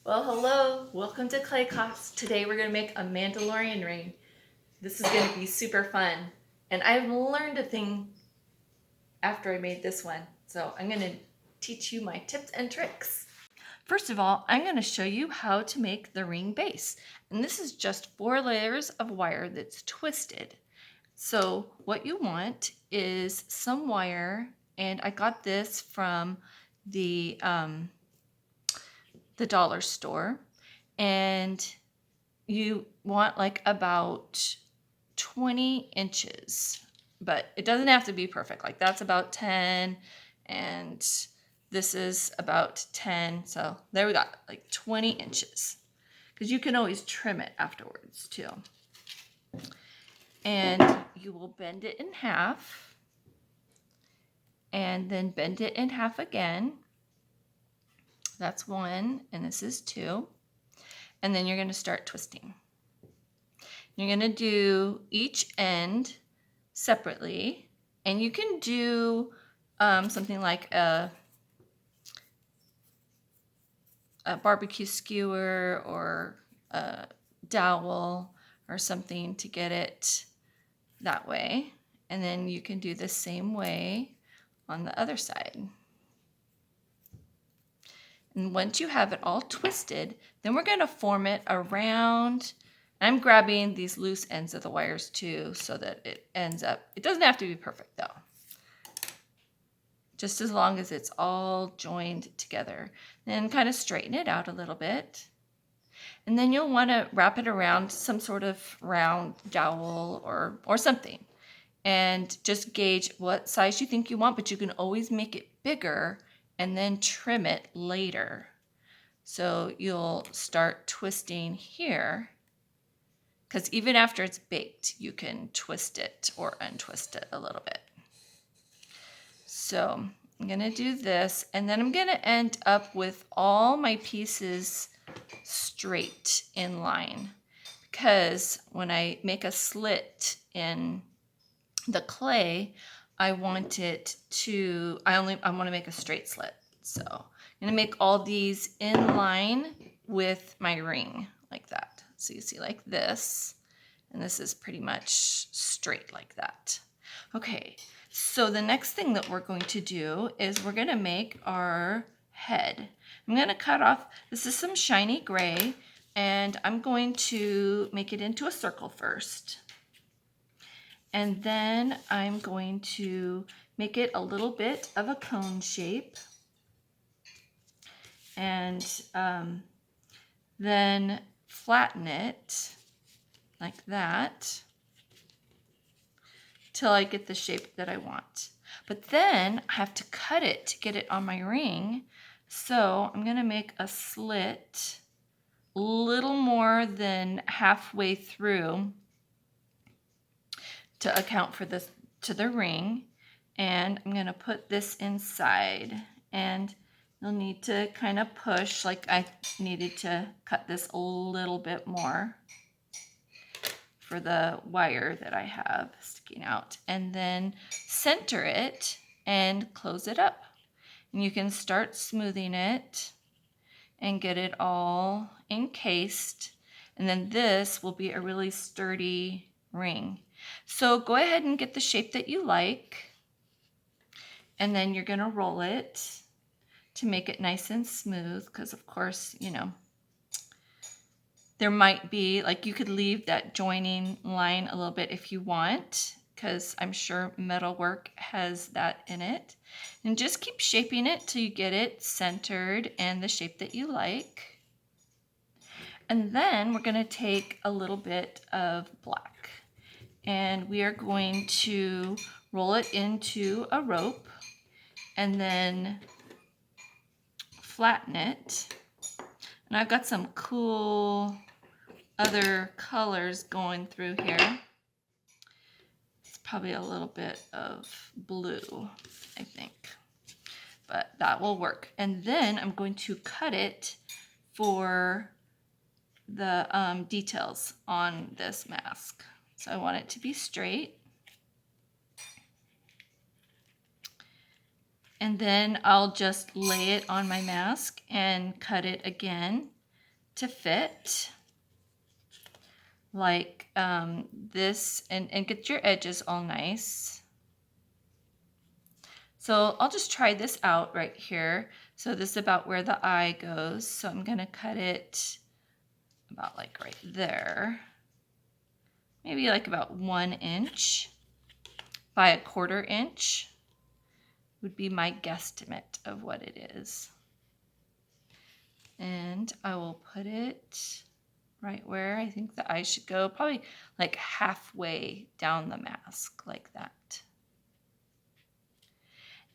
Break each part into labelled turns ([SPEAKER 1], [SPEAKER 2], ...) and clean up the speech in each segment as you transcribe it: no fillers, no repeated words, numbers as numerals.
[SPEAKER 1] Well, hello, welcome to Clay Class. Today we're going to make a Mandalorian ring. This is going to be super fun. And I've learned a thing after I made this one. So I'm going to teach you my tips and tricks. First of all, I'm going to show you how to make the ring base. And this is just 4 layers of wire that's twisted. So what you want is some wire, and I got this from the dollar store, and you want like about 20 inches, but it doesn't have to be perfect. Like that's about 10, and this is about 10. So there we got like 20 inches, because you can always trim it afterwards too. And you will bend it in half, and then bend it in half again. That's 1, and this is 2. And then you're going to start twisting. You're going to do each end separately, and you can do something like a barbecue skewer or a dowel or something to get it that way. And then you can do the same way on the other side. And once you have it all twisted, then we're going to form it around. I'm grabbing these loose ends of the wires too, so that it ends up, it doesn't have to be perfect though. Just as long as it's all joined together. Then kind of straighten it out a little bit. And then you'll want to wrap it around some sort of round dowel or something. And just gauge what size you think you want, but you can always make it bigger and then trim it later. So you'll start twisting here, because even after it's baked, you can twist it or untwist it a little bit. So I'm going to do this, and then I'm going to end up with all my pieces straight in line, because when I make a slit in the clay, I want it to, I want to make a straight slit. So I'm going to make all these in line with my ring like that. So you see like this, and this is pretty much straight like that. Okay, so the next thing that we're going to do is we're going to make our head. I'm going to cut off, this is some shiny gray, and I'm going to make it into a circle first. And then I'm going to make it a little bit of a cone shape. And then flatten it like that till I get the shape that I want. But then I have to cut it to get it on my ring. So I'm going to make a slit a little more than halfway through to account for this to the ring, and I'm going to put this inside, and you'll need to kind of push, like I needed to cut this a little bit more for the wire that I have sticking out, and then center it and close it up. And you can start smoothing it and get it all encased, and then this will be a really sturdy ring. So go ahead and get the shape that you like, and then you're going to roll it to make it nice and smooth, because of course, you know, there might be, like, you could leave that joining line a little bit if you want, because I'm sure metalwork has that in it. And just keep shaping it till you get it centered and the shape that you like. And then we're going to take a little bit of black, and we are going to roll it into a rope and then flatten it. And I've got some cool other colors going through here. It's probably a little bit of blue, I think, but that will work. And then I'm going to cut it for the details on this mask. So I want it to be straight. And then I'll just lay it on my mask and cut it again to fit like this, and get your edges all nice. So I'll just try this out right here. So this is about where the eye goes. So I'm going to cut it about like right there. Maybe like about 1 inch by 1/4 inch would be my guesstimate of what it is. And I will put it right where I think the eye should go, probably like halfway down the mask, like that.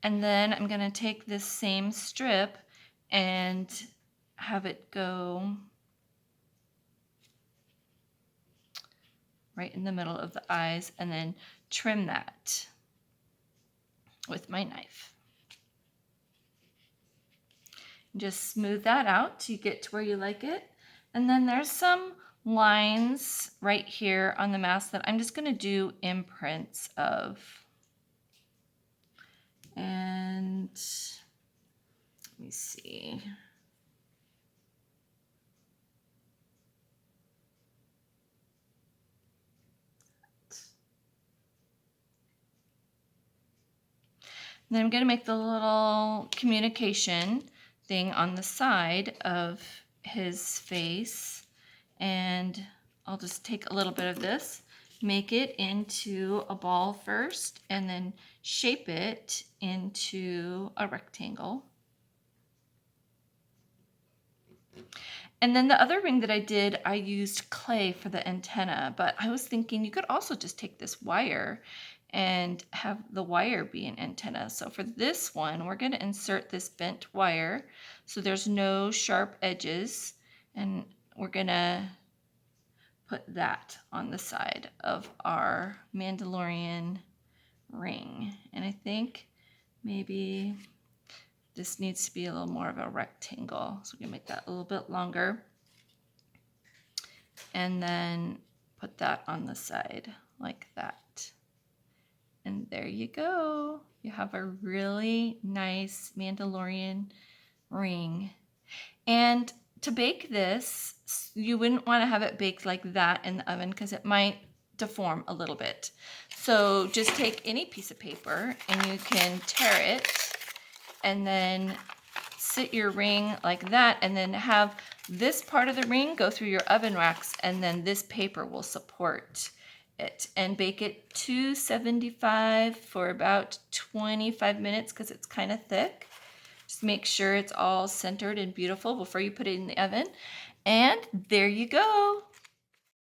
[SPEAKER 1] And then I'm going to take this same strip and have it go right in the middle of the eyes, and then trim that with my knife. Just smooth that out till you get to where you like it. And then there's some lines right here on the mask that I'm just going to do imprints of. And let me see. And then I'm going to make the little communication thing on the side of his face. And I'll just take a little bit of this, make it into a ball first, and then shape it into a rectangle. And then the other ring that I did, I used clay for the antenna, but I was thinking you could also just take this wire and have the wire be an antenna. So for this one, we're going to insert this bent wire so there's no sharp edges, and we're going to put that on the side of our Mandalorian ring. And I think maybe this needs to be a little more of a rectangle. So we're going to make that a little bit longer. And then put that on the side like that. And there you go. You have a really nice Mandalorian ring. And to bake this, you wouldn't want to have it baked like that in the oven because it might deform a little bit. So just take any piece of paper and you can tear it and then sit your ring like that, and then have this part of the ring go through your oven racks, and then this paper will support it, and bake it 275 for about 25 minutes because it's kind of thick. Just make sure it's all centered and beautiful before you put it in the oven. And there you go.